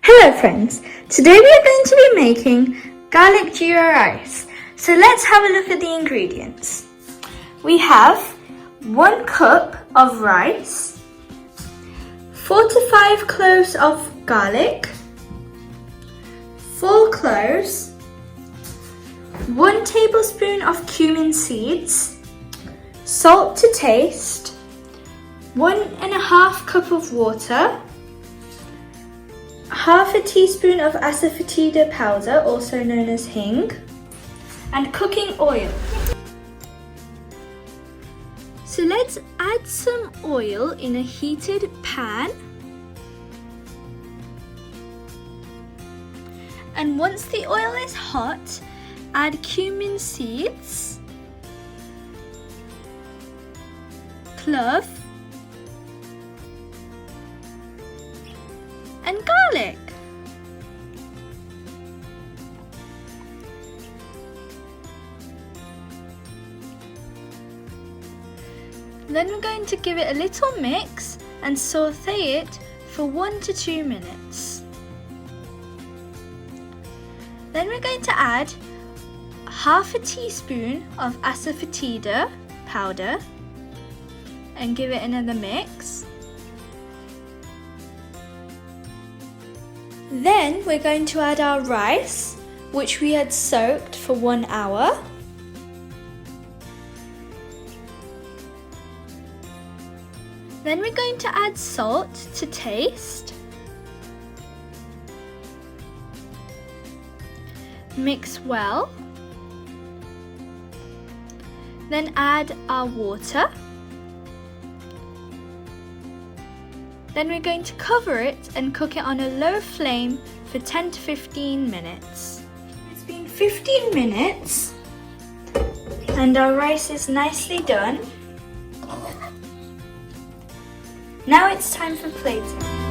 Hello friends, today we are going to be making garlic jeera rice. So let's have a look at the ingredients. We have 1 cup of rice, 4 to 5 cloves of garlic, 4 cloves, 1 tablespoon of cumin seeds, salt to taste, 1.5 cup of water, half a teaspoon of asafoetida powder, also known as Hing, and cooking oil. So let's add some oil in a heated pan. And once the oil is hot, add cumin seeds, clove, and garlic. Then we're going to give it a little mix and saute it for 1 to 2 minutes. Then we're going to add half a teaspoon of asafoetida powder and give it another mix. Then we're going to add our rice, which we had soaked for 1 hour. Then we're going to add salt to taste. Mix well. Then add our water. Then we're going to cover it and cook it on a low flame for 10 to 15 minutes. It's been 15 minutes and our rice is nicely done. Now it's time for plating.